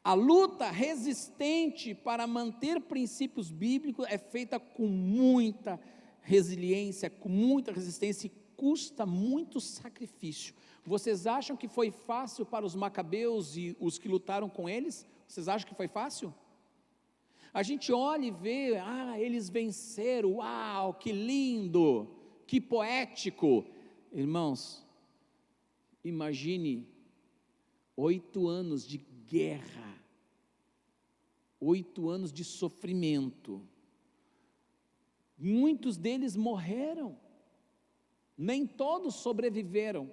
a luta resistente para manter princípios bíblicos é feita com muita resiliência, com muita resistência, e custa muito sacrifício. Vocês acham que foi fácil para os macabeus e os que lutaram com eles? Vocês acham que foi fácil? A gente olha e vê, eles venceram, uau, que lindo, que poético. Irmãos, imagine 8 anos de guerra, 8 anos de sofrimento. Muitos deles morreram, nem todos sobreviveram,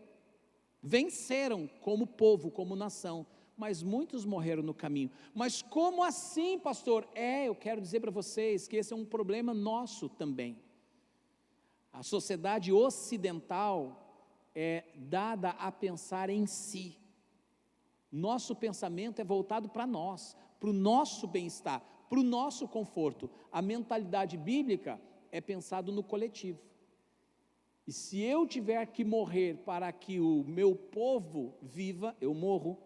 venceram como povo, como nação, mas muitos morreram no caminho. Mas como assim, pastor? Eu quero dizer para vocês que esse é um problema nosso também. A sociedade ocidental é dada a pensar em si. Nosso pensamento é voltado para nós, para o nosso bem-estar, para o nosso conforto. A mentalidade bíblica é pensado no coletivo. E se eu tiver que morrer para que o meu povo viva, eu morro.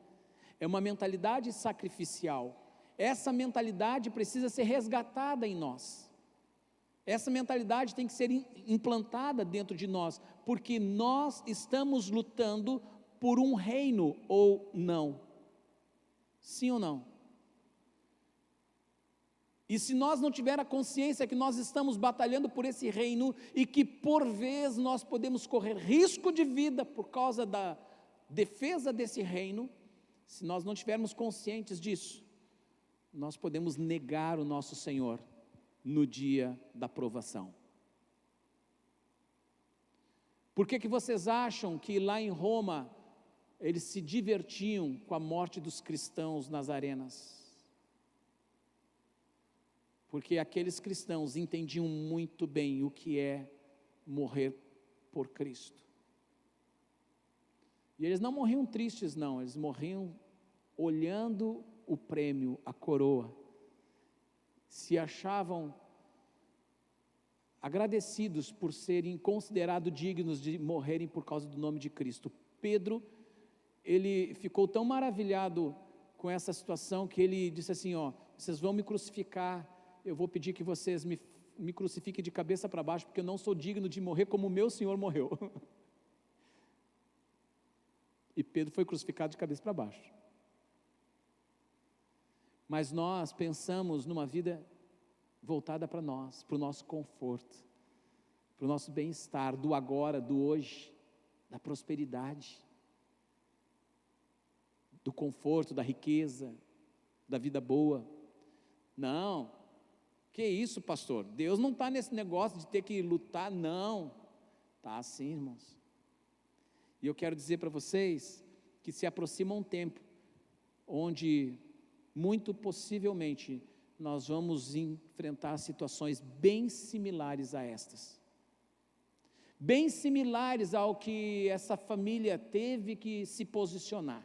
É uma mentalidade sacrificial. Essa mentalidade precisa ser resgatada em nós. Essa mentalidade tem que ser implantada dentro de nós, porque nós estamos lutando por um reino ou não. Sim ou não? E se nós não tiver a consciência que nós estamos batalhando por esse reino, e que por vezes nós podemos correr risco de vida por causa da defesa desse reino, se nós não tivermos conscientes disso, nós podemos negar o nosso Senhor no dia da provação. Por que vocês acham que lá em Roma eles se divertiam com a morte dos cristãos nas arenas? Porque aqueles cristãos entendiam muito bem o que é morrer por Cristo. E eles não morriam tristes, não, eles morriam olhando o prêmio, a coroa. Se achavam agradecidos por serem considerados dignos de morrerem por causa do nome de Cristo. Pedro, ele ficou tão maravilhado com essa situação que ele disse assim, vocês vão me crucificar, eu vou pedir que vocês me crucifiquem de cabeça para baixo, porque eu não sou digno de morrer como o meu Senhor morreu. E Pedro foi crucificado de cabeça para baixo. Mas nós pensamos numa vida voltada para nós, para o nosso conforto, para o nosso bem-estar, do agora, do hoje, da prosperidade, do conforto, da riqueza, da vida boa. Não, que isso, pastor? Deus não está nesse negócio de ter que lutar, não. Está assim, irmãos. E eu quero dizer para vocês que se aproxima um tempo onde muito possivelmente nós vamos enfrentar situações bem similares a estas. Bem similares ao que essa família teve que se posicionar.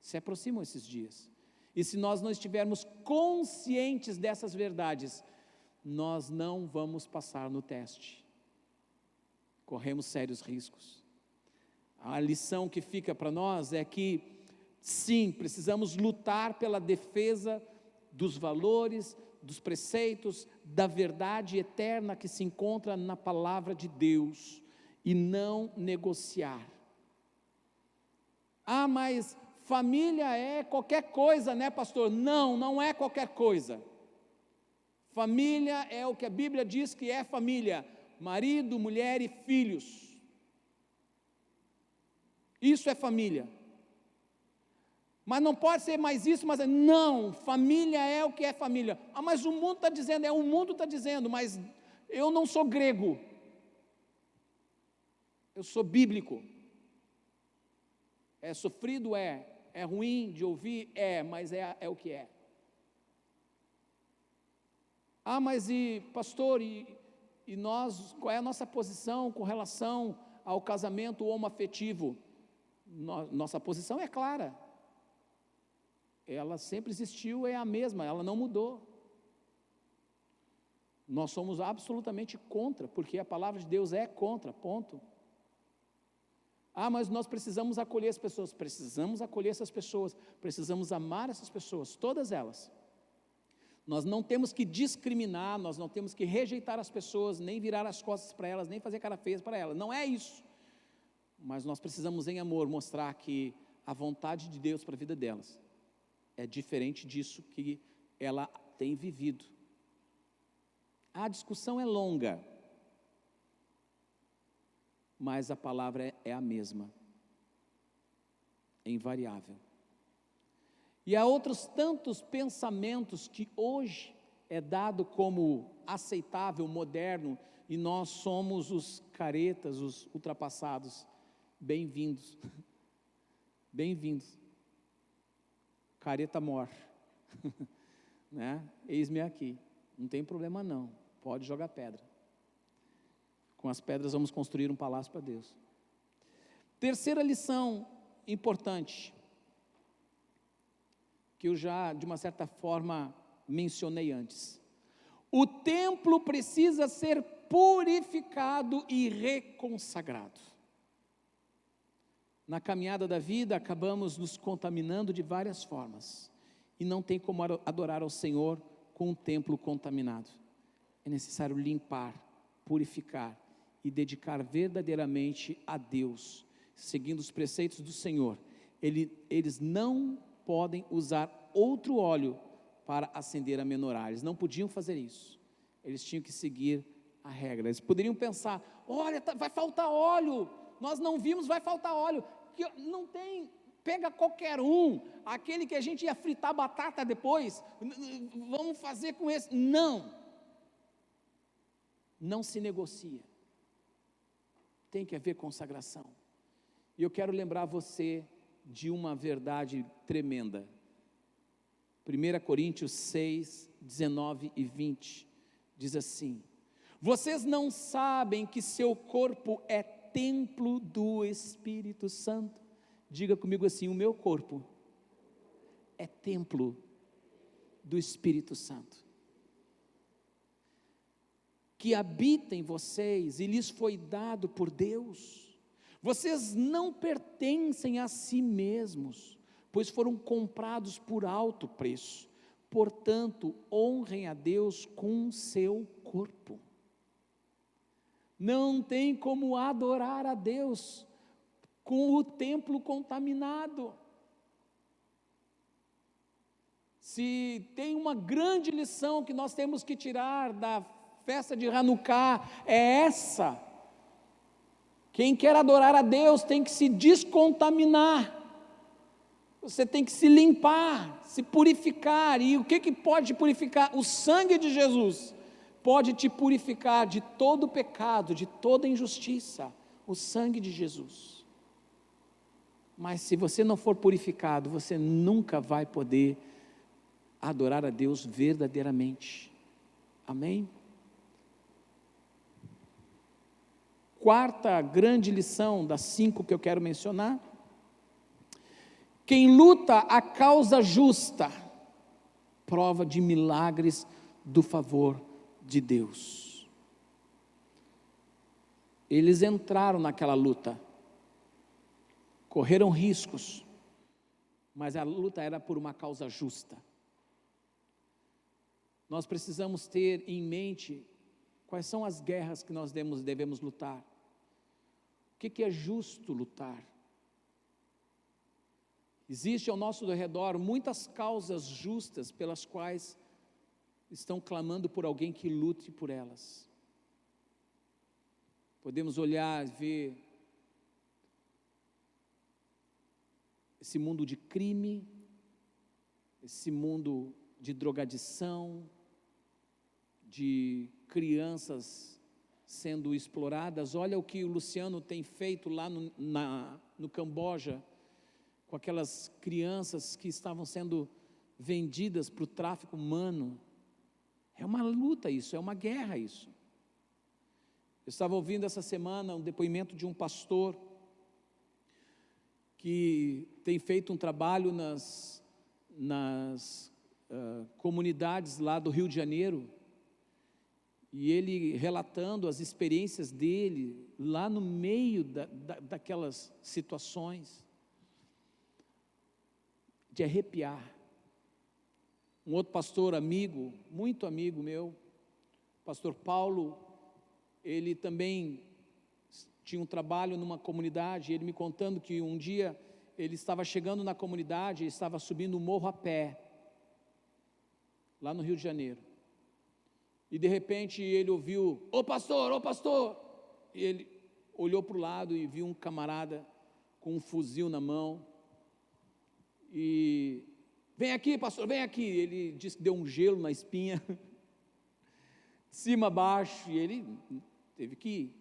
Se aproximam esses dias. E se nós não estivermos conscientes dessas verdades, nós não vamos passar no teste. Corremos sérios riscos. A lição que fica para nós é que, sim, precisamos lutar pela defesa dos valores, dos preceitos, da verdade eterna que se encontra na palavra de Deus, e não negociar. Ah, mas família é qualquer coisa, né, pastor? Não, não é qualquer coisa. Família é o que a Bíblia diz que é família: marido, mulher e filhos. Isso é família. Mas não pode ser mais isso, mas não, família é o que é família. Ah, mas o mundo está dizendo, o mundo está dizendo, mas eu não sou grego, eu sou bíblico. É sofrido? É ruim de ouvir? Mas é o que é. Ah, mas pastor, e nós, qual é a nossa posição com relação ao casamento homoafetivo? Nossa posição é clara. Ela sempre existiu, é a mesma, ela não mudou. Nós somos absolutamente contra, porque a palavra de Deus é contra, ponto. Ah, mas nós precisamos acolher as pessoas. Precisamos acolher essas pessoas, precisamos amar essas pessoas, todas elas. Nós não temos que discriminar, nós não temos que rejeitar as pessoas, nem virar as costas para elas, nem fazer cara feia para elas, não é isso. Mas nós precisamos, em amor, mostrar que a vontade de Deus para a vida delas é diferente disso que ela tem vivido. A discussão é longa, mas a palavra é a mesma, é invariável. E há outros tantos pensamentos que hoje é dado como aceitável, moderno, e nós somos os caretas, os ultrapassados. Bem-vindos, bem-vindos. Careta mor, né? Eis-me aqui, não tem problema não, pode jogar pedra. Com as pedras vamos construir um palácio para Deus. Terceira lição importante, que eu já, de uma certa forma, mencionei antes. O templo precisa ser purificado e reconsagrado. Na caminhada da vida, acabamos nos contaminando de várias formas, e não tem como adorar ao Senhor com um templo contaminado. É necessário limpar, purificar e dedicar verdadeiramente a Deus, seguindo os preceitos do Senhor. Eles não podem usar outro óleo para acender a menorá, eles não podiam fazer isso, eles tinham que seguir a regra. Eles poderiam pensar: olha, vai faltar óleo, nós não vimos, vai faltar óleo. Que não tem, pega qualquer um, aquele que a gente ia fritar batata depois, vamos fazer com esse. Não se negocia, tem que haver consagração. E eu quero lembrar você de uma verdade tremenda. 1 Coríntios 6, 19 e 20, diz assim: vocês não sabem que seu corpo é templo do Espírito Santo? Diga comigo assim: o meu corpo é templo do Espírito Santo, que habita em vocês e lhes foi dado por Deus. Vocês não pertencem a si mesmos, pois foram comprados por alto preço. Portanto, honrem a Deus com seu corpo. Não tem como adorar a Deus com o templo contaminado. Se tem uma grande lição que nós temos que tirar da festa de Hanukkah, é essa: quem quer adorar a Deus tem que se descontaminar, você tem que se limpar, se purificar. E o que pode purificar? O sangue de Jesus pode te purificar de todo pecado, de toda injustiça, o sangue de Jesus. Mas se você não for purificado, você nunca vai poder a adorar a Deus verdadeiramente. Amém? Quarta grande lição das 5 que eu quero mencionar: quem luta a causa justa, prova de milagres do favor de Deus. Eles entraram naquela luta, correram riscos, mas a luta era por uma causa justa. Nós precisamos ter em mente quais são as guerras que nós devemos lutar. O que é justo lutar? Existe ao nosso redor muitas causas justas pelas quais estão clamando por alguém que lute por elas. Podemos olhar e ver esse mundo de crime, esse mundo de drogadição, de crianças sendo exploradas. Olha o que o Luciano tem feito lá no Camboja, com aquelas crianças que estavam sendo vendidas para o tráfico humano. É uma luta isso, é uma guerra isso. Eu estava ouvindo essa semana um depoimento de um pastor que tem feito um trabalho nas comunidades lá do Rio de Janeiro, e ele relatando as experiências dele lá no meio daquelas situações, de arrepiar. Um outro pastor amigo, muito amigo meu, pastor Paulo, ele também tinha um trabalho numa comunidade, ele me contando que um dia ele estava chegando na comunidade, estava subindo um morro a pé, lá no Rio de Janeiro, e de repente ele ouviu: ô pastor, e ele olhou para o lado e viu um camarada com um fuzil na mão, e: vem aqui pastor, vem aqui. Ele disse que deu um gelo na espinha, de cima a baixo, e ele teve que ir.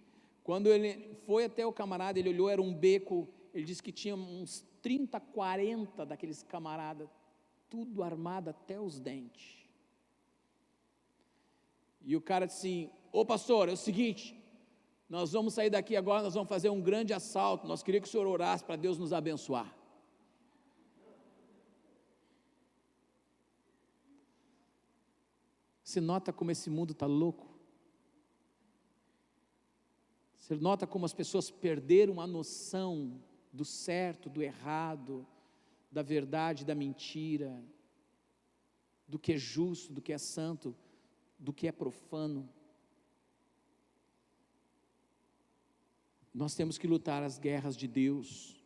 Quando ele foi até o camarada, ele olhou, era um beco, ele disse que tinha uns 30, 40 daqueles camaradas, tudo armado até os dentes. E o cara disse assim: ô pastor, é o seguinte, nós vamos sair daqui agora, nós vamos fazer um grande assalto, nós queríamos que o senhor orasse para Deus nos abençoar. Você nota como esse mundo está louco? Você nota como as pessoas perderam a noção do certo, do errado, da verdade, da mentira, do que é justo, do que é santo, do que é profano. Nós temos que lutar as guerras de Deus,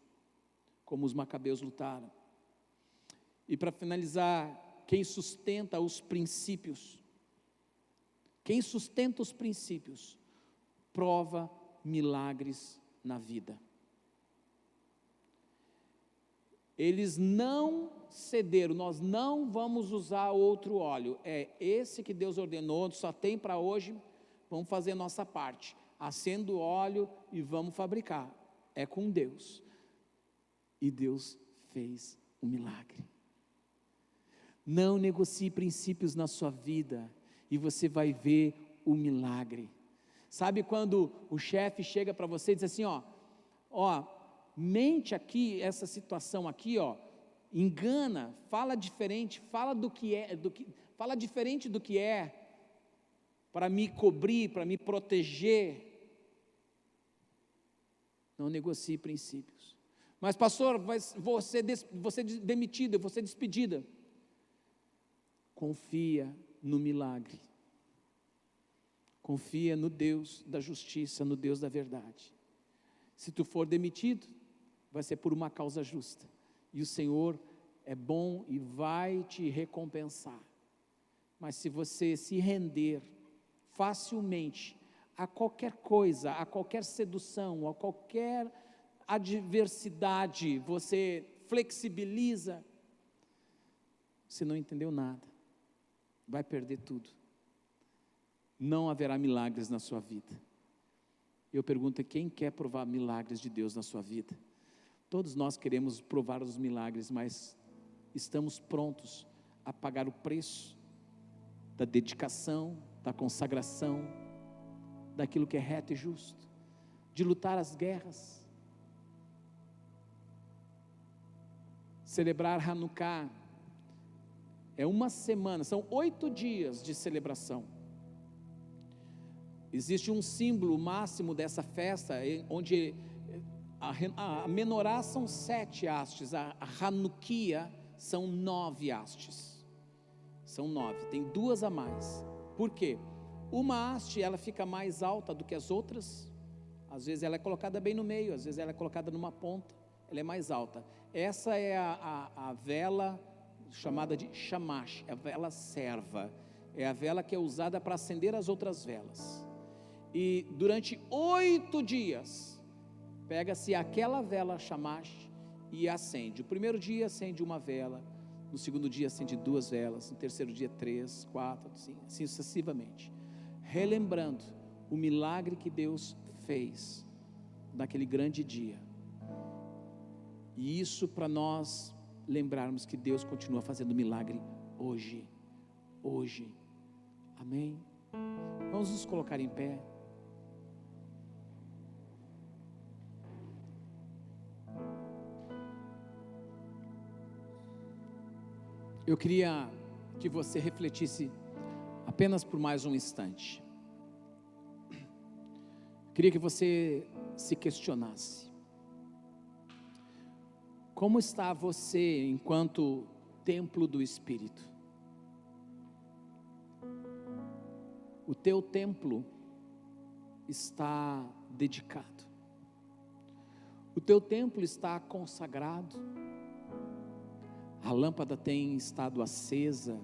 como os macabeus lutaram. E para finalizar, quem sustenta os princípios, prova milagres na vida. Eles não cederam: nós não vamos usar outro óleo, é esse que Deus ordenou, só tem para hoje, vamos fazer a nossa parte, acenda o óleo e vamos fabricar, é com Deus. E Deus fez um milagre. Não negocie princípios na sua vida, e você vai ver o milagre. Sabe quando o chefe chega para você e diz assim: mente aqui, essa situação aqui, engana, fala diferente, fala fala diferente do que é, para me cobrir, para me proteger. Não negocie princípios. Mas pastor, vou ser demitido, vou ser despedida. Confia no milagre. Confia no Deus da justiça, no Deus da verdade. Se tu for demitido, vai ser por uma causa justa, e o Senhor é bom e vai te recompensar. Mas se você se render facilmente a qualquer coisa, a qualquer sedução, a qualquer adversidade, você flexibiliza, você não entendeu nada, vai perder tudo. Não haverá milagres na sua vida. Eu pergunto: quem quer provar milagres de Deus na sua vida? Todos nós queremos provar os milagres, mas estamos prontos a pagar o preço da dedicação, da consagração, daquilo que é reto e justo, de lutar as guerras. Celebrar Hanukkah é uma semana, são 8 dias de celebração. Existe um símbolo máximo dessa festa, onde a menorá são 7 hastes, a Hanukkah são 9 hastes. São 9, tem 2 a mais. Por quê? Uma haste, ela fica mais alta do que as outras. Às vezes ela é colocada bem no meio, às vezes ela é colocada numa ponta, ela é mais alta. Essa é a vela chamada de shamash, a vela serva. É a vela que é usada para acender as outras velas. E durante 8 dias, pega-se aquela vela shamash e acende. O primeiro dia acende uma vela, no segundo dia acende 2 velas, no terceiro dia 3, 4, assim sucessivamente, relembrando o milagre que Deus fez naquele grande dia. E isso para nós lembrarmos que Deus continua fazendo milagre hoje. Amém? Vamos nos colocar em pé. Eu queria que você refletisse apenas por mais um instante. Queria que você se questionasse. Como está você enquanto templo do Espírito? O teu templo está dedicado. O teu templo está consagrado. A lâmpada tem estado acesa.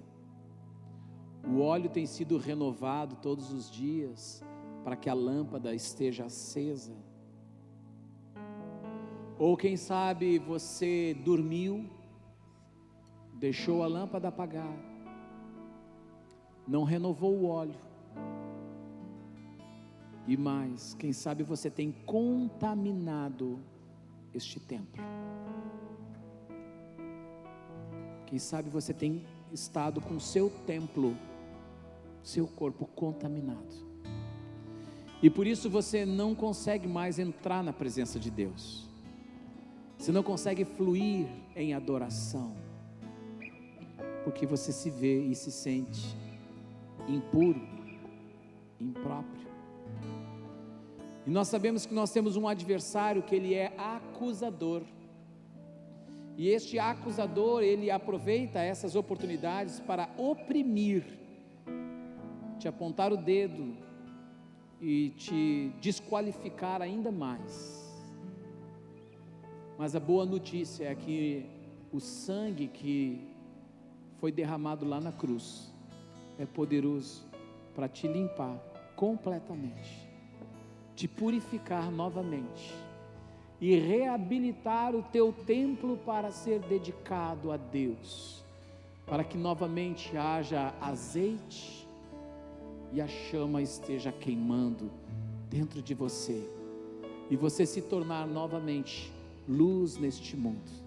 O óleo tem sido renovado todos os dias para que a lâmpada esteja acesa. Ou quem sabe você dormiu, deixou a lâmpada apagar, não renovou o óleo. E mais, quem sabe você tem contaminado este templo. Quem sabe você tem estado com o seu templo, seu corpo contaminado. E por isso você não consegue mais entrar na presença de Deus. Você não consegue fluir em adoração. Porque você se vê e se sente impuro, impróprio. E nós sabemos que nós temos um adversário que ele é acusador. E este acusador, ele aproveita essas oportunidades para oprimir, te apontar o dedo e te desqualificar ainda mais. Mas a boa notícia é que o sangue que foi derramado lá na cruz é poderoso para te limpar completamente, te purificar novamente e reabilitar o teu templo para ser dedicado a Deus, para que novamente haja azeite e a chama esteja queimando dentro de você, e você se tornar novamente luz neste mundo.